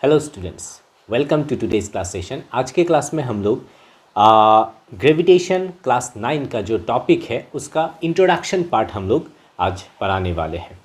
Hello students, welcome to today's class session. आज के class में हम लोग ग्रेविटेशन क्लास 9 का जो टॉपिक है उसका इंट्रोडक्शन पार्ट हम लोग आज पढ़ाने वाले हैं।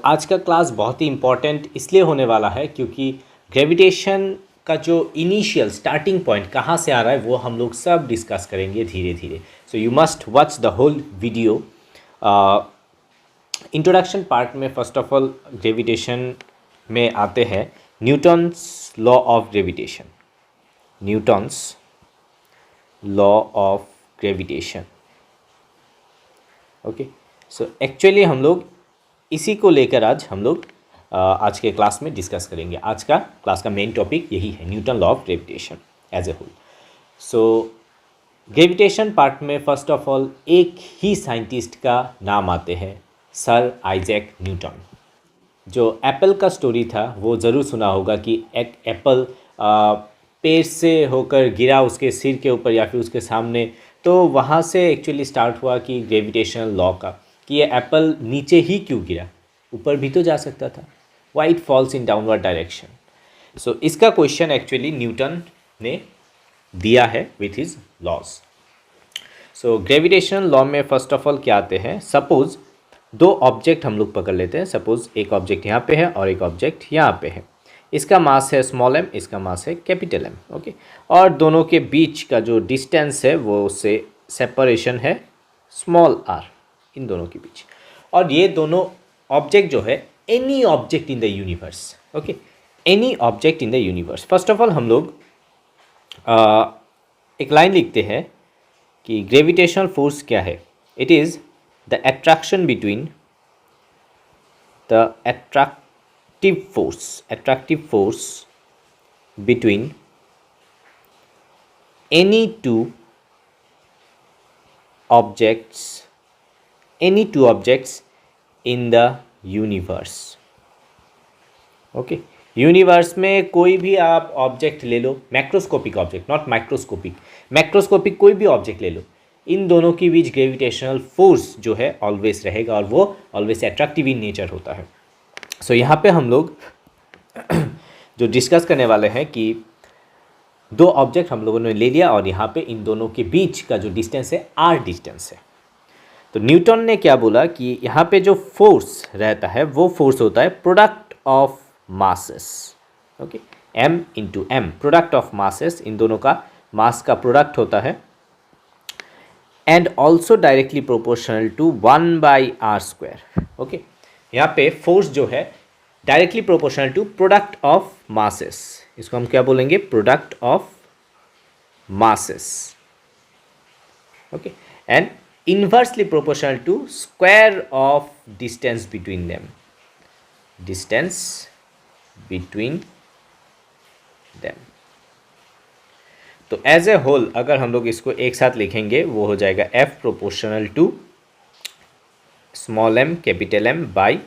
आज का क्लास बहुत ही इम्पॉर्टेंट इसलिए होने वाला है क्योंकि ग्रेविटेशन का जो इनिशियल स्टार्टिंग पॉइंट कहाँ से आ रहा है वो हम लोग सब डिस्कस करेंगे धीरे धीरे। So you must watch the whole video. Introduction part में फर्स्ट ऑफ ऑल ग्रेविटेशन में आते हैं Newton's law of gravitation. Newton's law of gravitation. Okay, so actually हम लोग इसी को लेकर आज हम लोग आज के क्लास में डिस्कस करेंगे। आज का क्लास का मेन टॉपिक यही है, Newton law of gravitation as a whole. So gravitation part में फर्स्ट ऑफ ऑल एक ही साइंटिस्ट का नाम आते हैं, सर आइजैक न्यूटन। जो एप्पल का स्टोरी था वो ज़रूर सुना होगा कि एक एप्पल पेड़ से होकर गिरा उसके सिर के ऊपर या फिर उसके सामने, तो वहाँ से एक्चुअली स्टार्ट हुआ कि ग्रेविटेशनल लॉ का, कि ये एप्पल नीचे ही क्यों गिरा, ऊपर भी तो जा सकता था। Why it falls in downward direction. So इसका क्वेश्चन एक्चुअली न्यूटन ने दिया है with his laws. So gravitational law में फर्स्ट ऑफ ऑल क्या आते हैं, सपोज दो ऑब्जेक्ट हम लोग पकड़ लेते हैं। सपोज एक ऑब्जेक्ट यहाँ पे है और एक ऑब्जेक्ट यहाँ पे है। इसका मास है स्मॉल m, इसका मास है कैपिटल M। ओके, और दोनों के बीच का जो डिस्टेंस है वो उससे सेपरेशन है स्मॉल r, इन दोनों के बीच। और ये दोनों ऑब्जेक्ट जो है any object in the universe. Okay, any object in the universe. First of all हम लोग एक लाइन लिखते हैं कि ग्रेविटेशनल फोर्स क्या है। It is the attraction between the attractive force between any two objects in the universe। Okay, universe में कोई भी आप ऑब्जेक्ट ले लो, macroscopic object, not microscopic, macroscopic कोई भी ऑब्जेक्ट ले लो, इन दोनों के बीच ग्रेविटेशनल फोर्स जो है ऑलवेज रहेगा और वो ऑलवेज अट्रैक्टिव इन नेचर होता है। सो यहाँ पे हम लोग जो डिस्कस करने वाले हैं कि दो ऑब्जेक्ट हम लोगों ने ले लिया और यहाँ पे इन दोनों के बीच का जो डिस्टेंस है r डिस्टेंस है। तो न्यूटन ने क्या बोला कि यहाँ पे जो फोर्स रहता है वो फोर्स होता है product of masses. Okay, m into m, product of masses, इन दोनों का मास का प्रोडक्ट होता है। And also directly proportional to 1/r²। Okay, यहाँ पे फोर्स जो है directly proportional to product of masses, इसको हम क्या बोलेंगे, product of masses. Okay, and inversely proportional to square of distance between them, distance between them. तो एज ए होल अगर हम लोग इसको एक साथ लिखेंगे वो हो जाएगा F proportional to small m capital M by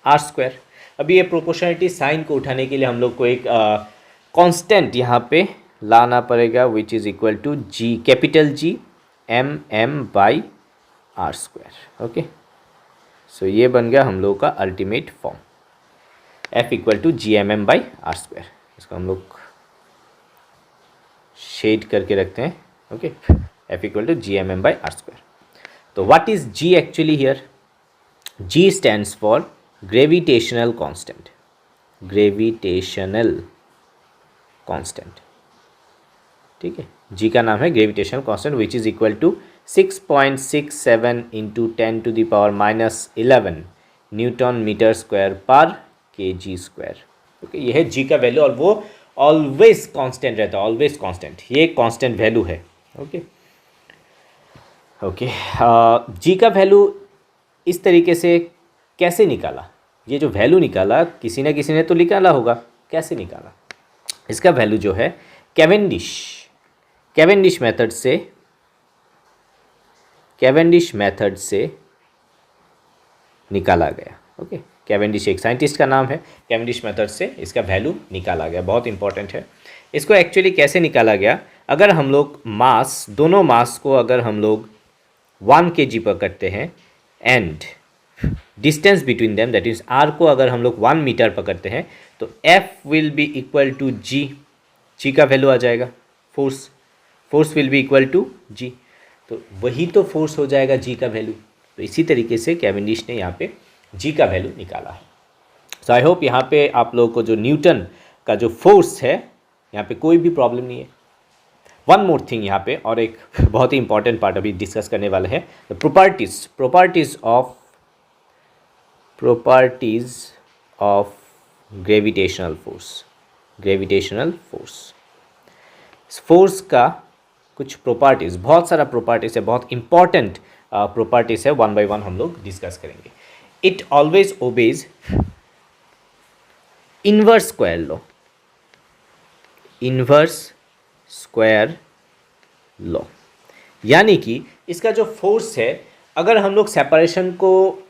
r²। अभी ये प्रोपोर्शनलिटी साइन को उठाने के लिए हम लोग को एक कांस्टेंट यहाँ पे लाना पड़ेगा which is equal to G, capital G m by r²। Okay, so ये बन गया हम लोग का ultimate form, F equal to GM by r²। इसको हम लोग शेड करके रखते हैं। Okay, F equal to GM by r²। तो what is G actually here? G stands for gravitational constant, gravitational constant. ठीक है, G का नाम है gravitational constant which is equal to 6.67 into 10⁻11 Newton metre square पर kg²। ओके, ये है G का वैल्यू और वो ऑलवेज कांस्टेंट रहता है, ऑलवेज कांस्टेंट, ये कांस्टेंट वैल्यू है। ओके ओके, जी का वैल्यू इस तरीके से कैसे निकाला, ये जो वैल्यू निकाला किसी न किसी ने तो निकाला होगा, कैसे निकाला? इसका वैल्यू जो है कैवेंडिश मेथड से निकाला गया। ओके, कैवेंडिश एक साइंटिस्ट का नाम है, कैवेंडिश मेथड से इसका वैल्यू निकाला गया, बहुत इंपॉर्टेंट है। इसको एक्चुअली कैसे निकाला गया, अगर हम लोग मास, दोनों मास को अगर हम लोग 1 kg पर करते हैं and distance between them, that is R को अगर हम लोग 1 मीटर पकड़ते हैं तो F will be equal to G, G का वैल्यू आ जाएगा, force, force will be equal to G, तो वही तो फोर्स हो जाएगा जी का वैल्यू। तो इसी तरीके से कैवेंडिश ने यहाँ पे जी का वैल्यू निकाला है। सो आई होप यहाँ पे आप लोगों को जो न्यूटन का जो फोर्स है यहाँ पे कोई भी प्रॉब्लम नहीं है। वन मोर थिंग यहाँ पे और एक बहुत ही इंपॉर्टेंट पार्ट अभी डिस्कस करने वाले हैं, the properties of gravitational force. Force का कुछ प्रॉपर्टीज़, बहुत सारा प्रॉपर्टीज़ है, बहुत इंपॉर्टेंट प्रॉपर्टीज़ है, वन बाय वन हम लोग डिस्कस करेंगे। It always obeys inverse square law, यानी कि इसका जो फोर्स है, अगर हम लोग सेपरेशन को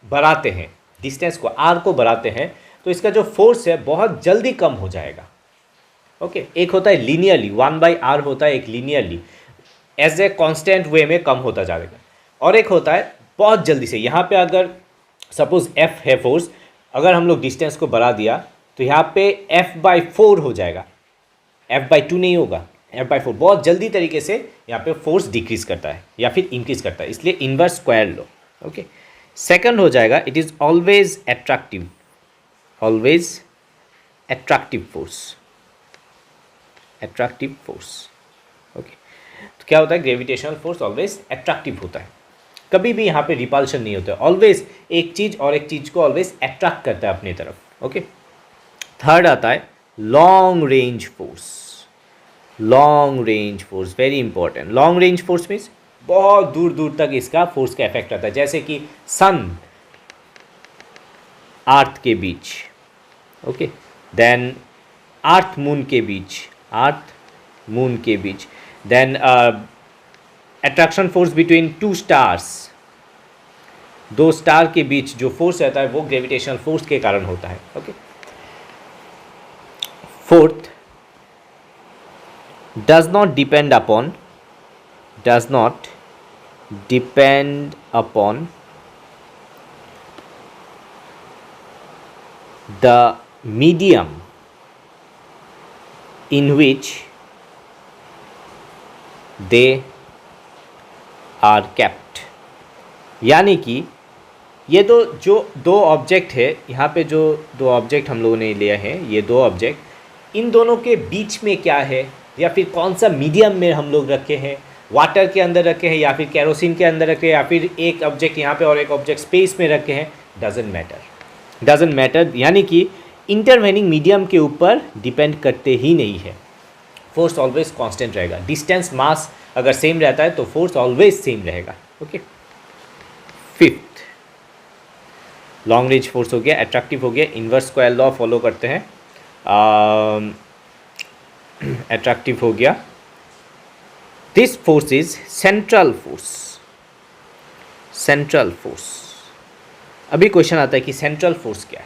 बढ़ाते हैं, डिस्टेंस को आर को बढ़ाते हैं, तो इसका जो फोर्स है बहुत जल्दी कम हो जाएगा। ओके, एक होता है लीनियरली, 1/r होता है एक लीनियरली एज ए कांस्टेंट वे में कम होता जाएगा, और एक होता है बहुत जल्दी से। यहाँ पे अगर सपोज f है फोर्स, अगर हम लोग डिस्टेंस को बढ़ा दिया तो यहाँ पे f/4 हो जाएगा, f/2 नहीं होगा, f/4। बहुत जल्दी तरीके से यहाँ पे फोर्स डिक्रीज करता है या फिर इंक्रीज करता है, इसलिए इनवर्स स्क्वायर लो। ओके, सेकंड हो जाएगा it is always attractive force. Okay, तो क्या होता है, ग्रेविटेशनल फोर्स ऑलवेज एट्रैक्टिव होता है, कभी भी यहाँ पे रिपल्शन नहीं होता है, ऑलवेज एक चीज़ और एक चीज़ को ऑलवेज अट्रैक्ट करता है अपनी तरफ। ओके, थर्ड आता है long range force, very important. Long range force means बहुत दूर दूर तक इसका फोर्स का इफेक्ट आता है, जैसे कि सन अर्थ के बीच, ओके, देन अर्थ मून के बीच, then attraction force between two stars, दो स्टार के बीच जो फोर्स रहता है वो ग्रेविटेशनल फोर्स के कारण होता है। Okay, fourth, does not depend upon the medium in which they are kept, यानी कि ये दो ऑब्जेक्ट है, यहाँ पे जो दो ऑब्जेक्ट हम लोगों ने लिया है, ये दो ऑब्जेक्ट, इन दोनों के बीच में क्या है या फिर कौन सा मीडियम में हम लोग रखे हैं, वाटर के अंदर रखे हैं या फिर केरोसिन के अंदर रखे हैं या फिर एक ऑब्जेक्ट यहाँ पे और एक ऑब्जेक्ट स्पेस में रखे हैं, डजेंट मैटर, यानी कि इंटरवेनिंग मीडियम के ऊपर डिपेंड करते ही नहीं है, फोर्स ऑलवेज कांस्टेंट रहेगा। डिस्टेंस मास अगर सेम रहता है तो फोर्स ऑलवेज सेम रहेगा। Okay, fifth, long range force हो गया, अट्रैक्टिव हो गया, इनवर्स स्क्वायर लॉ फॉलो करते हैं, अट्रैक्टिव हो गया। This force is central force. अभी क्वेश्चन आता है कि सेंट्रल फोर्स क्या है,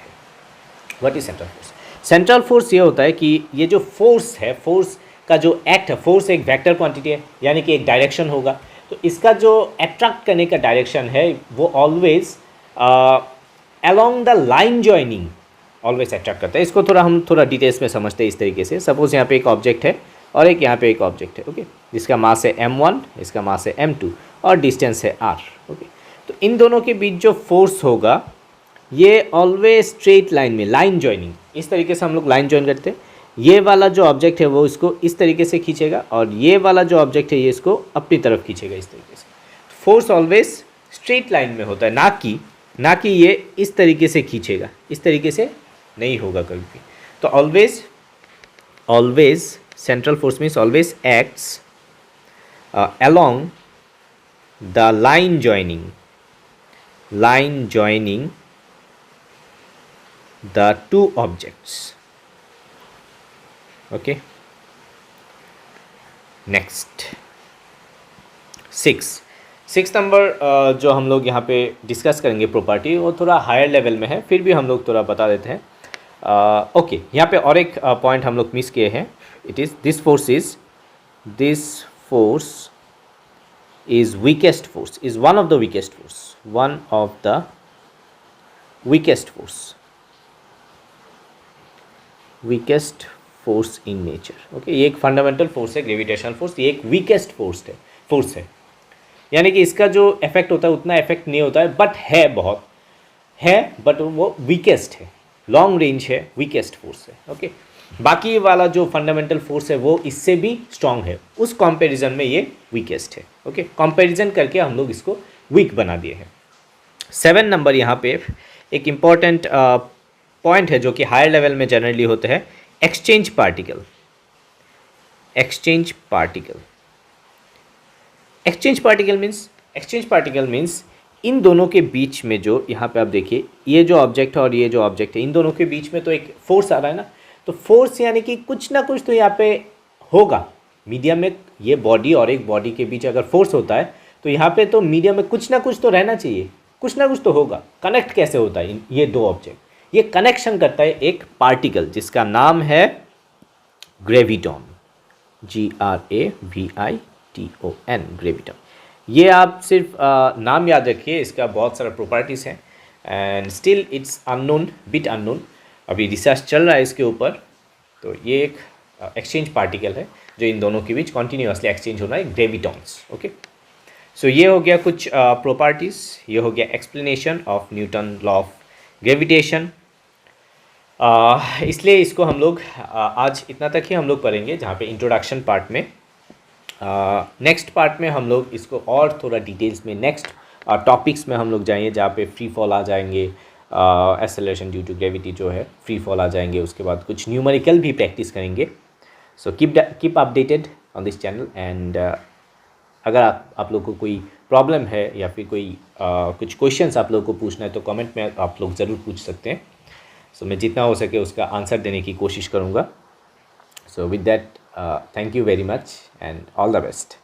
what is central force? Central force ये होता है कि ये जो फोर्स है, फोर्स का जो एक्ट है, फोर्स एक वेक्टर क्वांटिटी है, यानी कि एक डायरेक्शन होगा, तो इसका जो अट्रैक्ट करने का डायरेक्शन है वो always along the line joining always attract करता है। इसको हम थोड़ा डिटेल्स में समझते हैं इस तरीके से। सपोज यहाँ पे एक ऑब्जेक्ट है और एक यहाँ पे एक ऑब्जेक्ट है, ओके, जिसका मास है m1, इसका मास है m2 और डिस्टेंस है r। ओके, तो इन दोनों के बीच जो फोर्स होगा ये ऑलवेज स्ट्रेट लाइन में, लाइन जॉइनिंग, इस तरीके से हम लोग लाइन जॉइन करते हैं। ये वाला जो ऑब्जेक्ट है वो इसको इस तरीके से खींचेगा और ये वाला जो ऑब्जेक्ट है ये इसको अपनी तरफ खींचेगा इस तरीके से। फोर्स ऑलवेज स्ट्रेट लाइन में होता है, ना कि ये इस तरीके से खींचेगा, इस तरीके से नहीं होगा कभी भी। तो always central force means always acts along the line joining the two objects। okay, next six number जो हम लोग यहाँ पे डिस्कस करेंगे प्रॉपर्टी, वो थोड़ा हायर लेवल में है, फिर भी हम लोग थोड़ा बता देते हैं। ओके, यहाँ पे और एक पॉइंट हम लोग मिस किए हैं। It is this force is weakest force, is one of the weakest force in nature. Okay, ये एक फंडामेंटल फोर्स है ग्रेविटेशनल फोर्स, ये एक वीकेस्ट फोर्स है, यानी कि इसका जो इफेक्ट होता है उतना इफेक्ट नहीं होता है, बट है, बहुत है, बट वो वीकेस्ट है, लॉन्ग रेंज है, वीकेस्ट फोर्स है। ओके, बाकी वाला जो फंडामेंटल फोर्स है वो इससे भी स्ट्रांग है, उस कंपैरिजन में ये वीकेस्ट है। ओके, कंपैरिजन करके हम लोग इसको वीक बना दिए हैं। 7 नंबर यहाँ पे एक इम्पॉर्टेंट पॉइंट है जो कि हायर लेवल में जनरली होता है, exchange particle. Exchange particle means in दोनों के बीच में जो, यहाँ पे आप देखिए, ये जो ऑब्जेक्ट है और ये जो ऑब्जेक्ट है, इन दोनों के बीच में तो एक फोर्स आ रहा है ना, तो फोर्स यानी कि कुछ ना कुछ तो यहाँ पे होगा मीडियम में। ये बॉडी और एक बॉडी के बीच अगर फोर्स होता है तो यहाँ पे तो मीडियम में कुछ ना कुछ तो रहना चाहिए, कुछ ना कुछ तो होगा। कनेक्ट कैसे होता है ये दो ऑब्जेक्ट? ये कनेक्शन करता है एक पार्टिकल जिसका नाम है ग्रेविटॉन, GRAVITON, ग्रेविटॉन। ये आप सिर्फ नाम याद रखिए, इसका बहुत सारा प्रॉपर्टीज़ हैं and still it's unknown, bit unknown, अभी रिसर्च चल रहा है इसके ऊपर। तो ये एक एक्सचेंज पार्टिकल है जो इन दोनों के बीच कॉन्टीन्यूसली एक्सचेंज हो रहा है, ग्रेविटॉन्स। ओके, सो ये हो गया कुछ प्रॉपर्टीज़, ये हो गया explanation of Newton law of gravitation. इसलिए इसको हम लोग आज इतना तक ही हम लोग पढ़ेंगे, जहाँ पे इंट्रोडक्शन पार्ट में। नेक्स्ट पार्ट में हम लोग इसको और थोड़ा डिटेल्स में नेक्स्ट टॉपिक्स में हम लोग जाएंगे, जहाँ पे फ्री फॉल आ जाएंगे, एक्सेलरेशन ड्यू टू ग्रेविटी जो है, फ्री फॉल आ जाएंगे। उसके बाद कुछ न्यूमेरिकल भी प्रैक्टिस करेंगे। So keep updated on this channel and अगर आप लोग को कोई प्रॉब्लम है या फिर कोई कुछ क्वेश्चंस आप लोग को पूछना है तो कमेंट में आप लोग ज़रूर पूछ सकते हैं। सो मैं जितना हो सके उसका आंसर देने की कोशिश करूँगा। So with that, thank you very much and all the best.